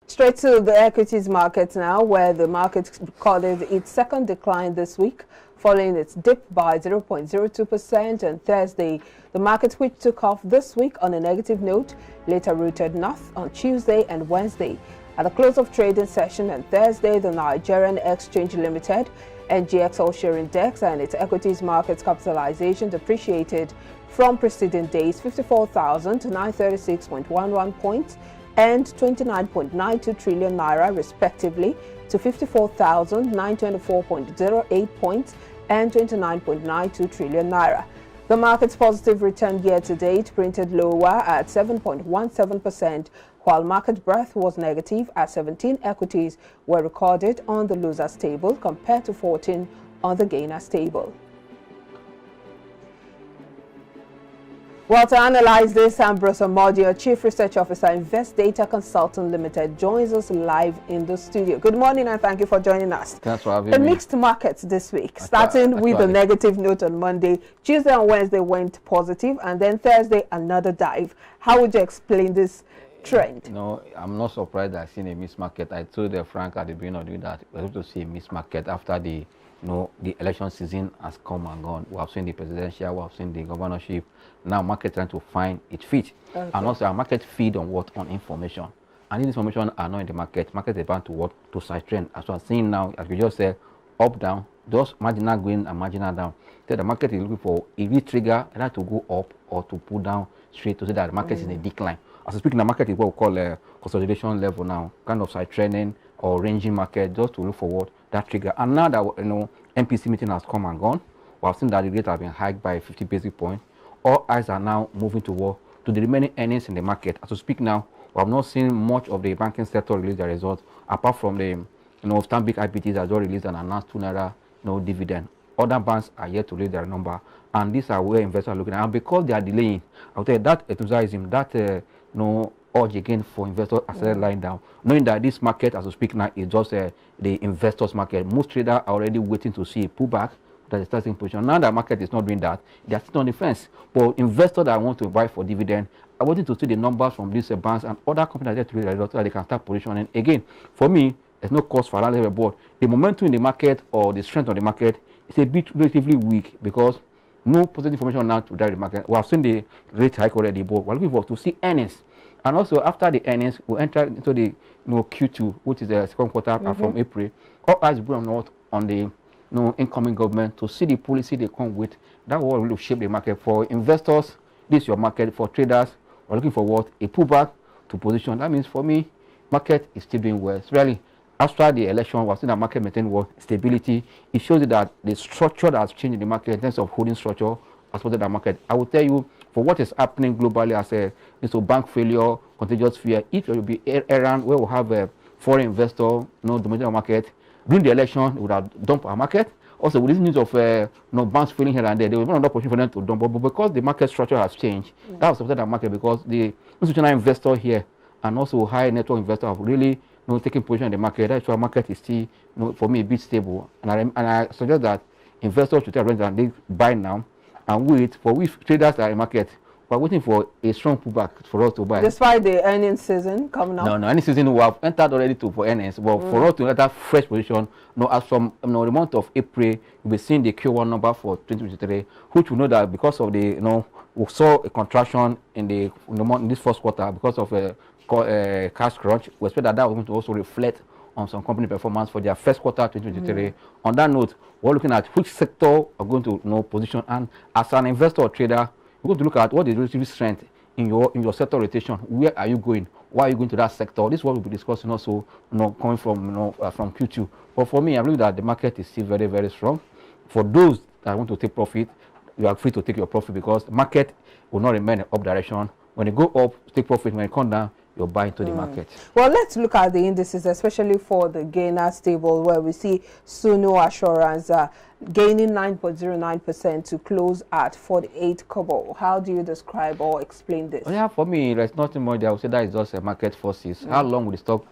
Straight to the equities market now, where the market recorded its second decline this week, following its dip by 0.02% on Thursday. The market, which took off this week on a negative note, later rooted north on Tuesday and Wednesday. At the close of trading session on Thursday, the Nigerian Exchange Limited, NGX All-Share Index, and its equities market capitalization depreciated from preceding days 54,000 to 936.11 points and 29.92 trillion naira respectively to 54,924.08 points and 29.92 trillion naira. The market's positive return year-to-date printed lower at 7.17%, while market breadth was negative as 17 equities were recorded on the losers table compared to 14 on the gainers table. Well, to analyze this, Ambrose Amodio, Chief Research Officer, Invest Data Consultant Limited, joins us live in the studio. Good morning and thank you for joining us. Thanks for having me. Mixed markets this week, starting with a negative note on Monday. Tuesday and Wednesday went positive, and then Thursday another dive. How would you explain this trend? No, I'm not surprised that I've seen a mixed market. I told Frank at the beginning of the week that we're going to see a mixed market after the election season has come and gone. We have seen the presidential, we have seen the governorship. Now market trying to find its feet. Okay. And also our market feed on what? On information. And this information are not in the market. Market is bound to what? To side trend. As we are seeing now, as we just said, up, down, just marginal going and marginal down. So the market is looking for a V trigger either to go up or to pull down straight to say that the market is in a decline. As we speak, the market is what we call a consolidation level now, kind of side trending or ranging market, just to look forward that trigger. And now that MPC meeting has come and gone, we have seen that the rate has been hiked by 50 basis points. All eyes are now moving to the remaining earnings in the market. As we speak now, we have not seen much of the banking sector release their results, apart from the Stanbic IBTC has just released an announced 2 naira dividend. Other banks are yet to release their number, and these are where investors are looking at. And because they are delaying, I will tell you that enthusiasm, that urge again for investors are started lying down, knowing that this market, as we speak now, is just the investors' market. Most traders are already waiting to see a pullback. That is starting position. Now the market is not doing that. They are sitting on the fence. But investors that want to buy for dividend are waiting to see the numbers from these banks and other companies that so that they can start positioning. Again, for me, there's no cause for alarm, but the momentum in the market or the strength of the market is a bit relatively weak because no positive information now to drive the market. We have seen the rate hike already, but we're looking for to see earnings. And also after the earnings, we enter into the Q2, which is the second quarter from April. All eyes will on the incoming government to see the policy they come with. That will really shape the market. For investors, this is your market. For traders, we're looking for what? A pullback to position. That means for me, market is still doing well. It's really after the election, we're seeing the market maintain what? Stability. It shows you that the structure that has changed in the market in terms of holding structure has supported the market. I will tell you, for what is happening globally as a bank failure, contagious fear, it will be around where we have a foreign investor, domestic market. During the election, we would have dumped our market. Also, with this news of banks failing here and there was not an opportunity for them to dump. But because the market structure has changed, that was supported the market because the institutional investor here and also high network investor have really taken position in the market. That's why the market is still, for me, a bit stable. And I suggest that investors should take advantage and they buy now and wait for we traders that are in the market. We're waiting for a strong pullback for us to buy. Despite the earnings season coming up? No, earnings season we have entered already for earnings. But for us to enter fresh position, as from the month of April, we'll be seeing the Q1 number for 2023, which we know that because of the, we saw a contraction in this first quarter because of cash crunch. We expect that was going to also reflect on some company performance for their first quarter 2023. On that note, we're looking at which sector are going to position, and as an investor or trader, we're going to look at what is relative strength in your sector rotation. Where are you going? Why are you going to that sector? This is what we'll be discussing also, coming from from Q2. But for me, I believe that the market is still very, very strong. For those that want to take profit, you are free to take your profit because the market will not remain in up direction. When it go up, take profit. When it come down, you're buying to the market. Well, let's look at the indices, especially for the gainers table, where we see Suno Assurance gaining 9.09% to close at 48 kobo. How do you describe or explain this? Well, yeah, for me, there's nothing more there. I would say that is just a market forces. How long will the stock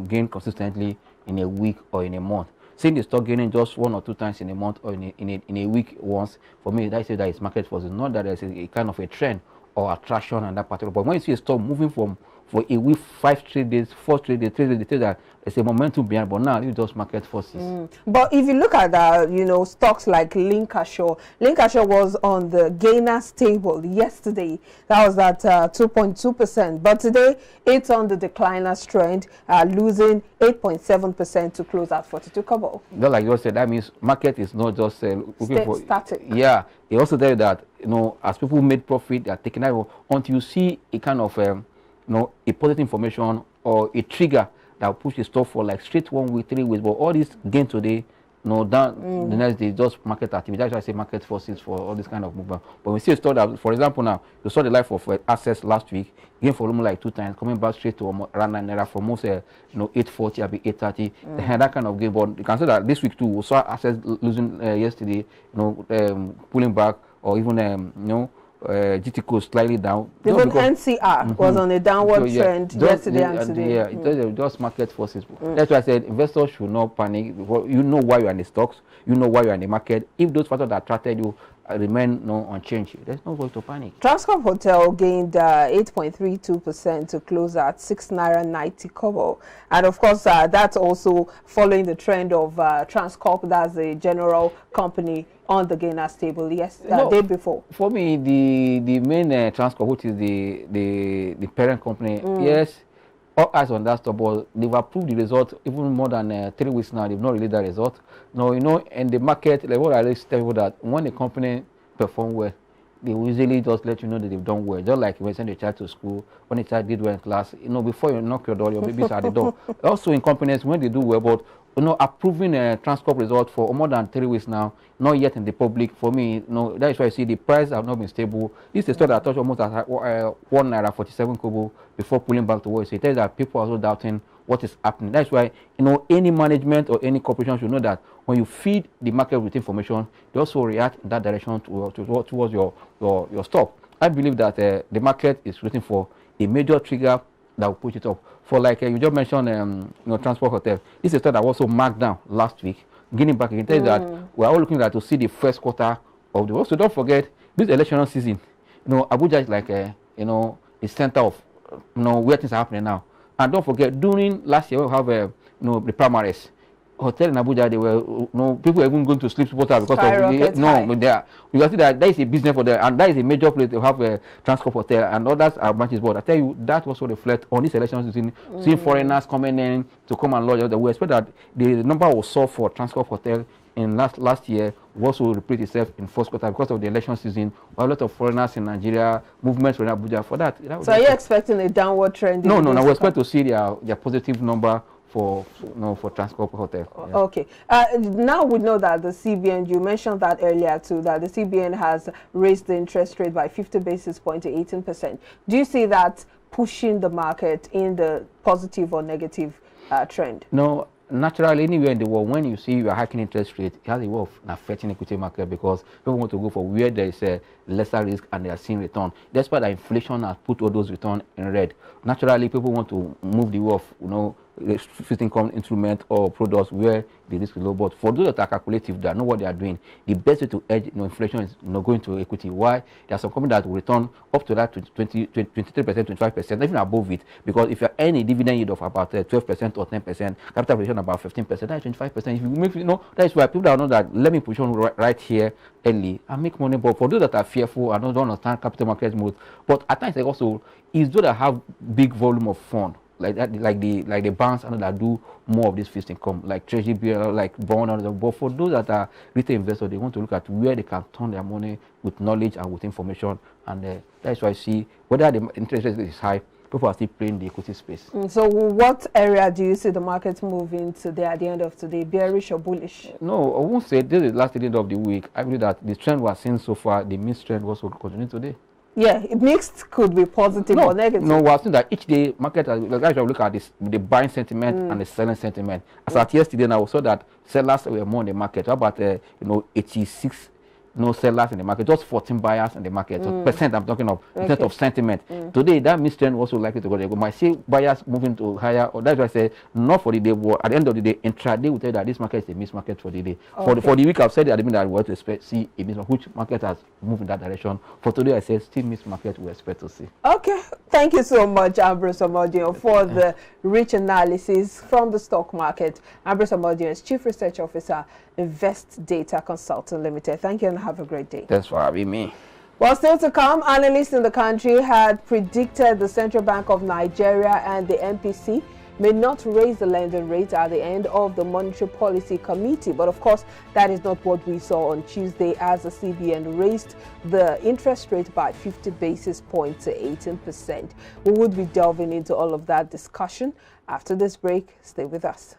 gain consistently in a week or in a month? Seeing the stock gaining just 1 or 2 times in a month or in a week once, for me, that is market forces. Not that there's a kind of a trend or attraction and that particular. But when you see a stock moving from for a week, 5 straight days, 4 straight days, 3 days. They tell that there's a momentum behind, but now you just market forces. But if you look at stocks like Linkashore was on the gainers table yesterday. That was at 2.2%, but today it's on the decliners trend, losing 8.7% to close at 42 kobo. Just like you said, that means market is not just looking for static. Yeah, they also tell you that as people made profit, they are taking out until you see a kind of a positive information or a trigger that will push the stock for like straight 1 week, 3 weeks. But all this gain today, down the next day, just market activity. That's why I say market forces for all this kind of movement. But we see a stock that, for example, now you saw the life of Access last week, gain for almost like 2 times, coming back straight to around 9 naira for almost 840, I'll be 830. They had that kind of gain. But you can say that this week too, we saw Access losing yesterday, pulling back, or even GTCO slightly down. Even NCR was on a downward trend yesterday and today. Yeah, it just market forces. That's why I said investors should not panic. You know why you're in the stocks, you know why you're in the market. If those factors that attracted you remain unchanged, there's no way to panic. Transcorp Hotel gained 8.32% to close at 6 naira 90 kobo, and of course that's also following the trend of Transcorp, that's a general company on the gainers table day before. For me, the main Transcorp, which is the parent company, yes, all eyes on that stuff, but they've approved the result even more than 3 weeks now. They've not released that result. No, in the market, like what I always tell people, that when a company perform well, they will usually just let you know that they've done well. Just like when you send a child to school, when a child did well in class, before you knock your door, your baby's at the door. Also in companies, when they do well, but approving a Transcorp result for more than 3 weeks now, not yet in the public. For me, that is why I see the price have not been stable. This is a stock that touched almost at 1 naira 47 kobo before pulling back to what you say. It tells that people are also doubting what is happening. That's why any management or any corporation should know that when you feed the market with information, they also react in that direction towards your stock. I believe that the market is waiting for a major trigger that will push it up. For like you just mentioned, Transcorp Hotel. This is a stock that also marked down last week. Getting back, you can tell that we are all looking at to see the first quarter of the world. So don't forget this election season. Abuja is like the center of where things are happening now. And don't forget, during last year we have the primaries. Hotel in Abuja, they were people were even going to sleep because of you can see that is a business for them, and that is a major place to have a Transcorp Hotel and others are branches. But I tell you, that also reflect on this election season. Seeing foreigners coming in to come and lodge. We expect that the number was sold for Transcorp Hotel in last year will also repeat itself in first quarter because of the election season. We have a lot of foreigners in Nigeria, movements in Abuja for that. So are you expecting a downward trend? No, we expect to see their positive number for Transcorp Hotel. Yeah. Okay. Now we know that the CBN, you mentioned that earlier too, that the CBN has raised the interest rate by 50 basis points to 18%. Do you see that pushing the market in the positive or negative trend? No. Naturally, anywhere in the world, when you see you are hiking interest rate, it has a way of affecting equity market because people want to go for where there is a lesser risk and they are seeing return. Despite that inflation has put all those returns in red. Naturally, people want to move the way of fixed income instrument or products where the risk is low. But for those that are calculative, that know what they are doing, the best way to edge inflation is going to equity. Why? There are some companies that will return up to that 23%, 25%, even above it. Because if you are earning a dividend yield of about 12% or 10%, capital position about 15%, that is 25%. If you make, that is why people that know that let me position right here early and make money. But for those that are fearful and don't understand capital market mode, but at times also is those that have big volume of fund. Like that, like the banks and that do more of this fixed income, like treasury bill, like bond, but for those that are retail investors, they want to look at where they can turn their money with knowledge and with information, and that's why I see whether the interest rate is high, people are still playing the equity space. So what area do you see the market moving today at the end of today, bearish or bullish? No, I won't say this is the last day of the week. I believe that the trend we are seeing so far, the mixed trend also continue today. Yeah, mixed could be positive or negative. No, we are seeing that each day market, like I look at this, the buying sentiment and the selling sentiment. As at yesterday, now we saw that sellers were more in the market. How about 86 no sellers in the market, just 14 buyers in the market. So percent I'm talking of, in terms of sentiment. Today, that mistrend also likely to go there. We might see buyers moving to higher, or that's why I say not for the day, but at the end of the day, intraday will tell you that this market is a missed market for the day. For the week, I've said at the beginning that we want to expect see a missed market, which market has moved in that direction. For today, I said still missed market we expect to see. Okay, thank you so much, Ambrose Omodio, for the rich analysis from the stock market. Ambrose Omodio is Chief Research Officer, Invest Data Consulting Limited. Thank you and have a great day. Thanks for having me. Well, still to come, analysts in the country had predicted the Central Bank of Nigeria and the MPC may not raise the lending rate at the end of the Monetary Policy Committee. But of course, that is not what we saw on Tuesday, as the CBN raised the interest rate by 50 basis points to 18%. We would be delving into all of that discussion after this break. Stay with us.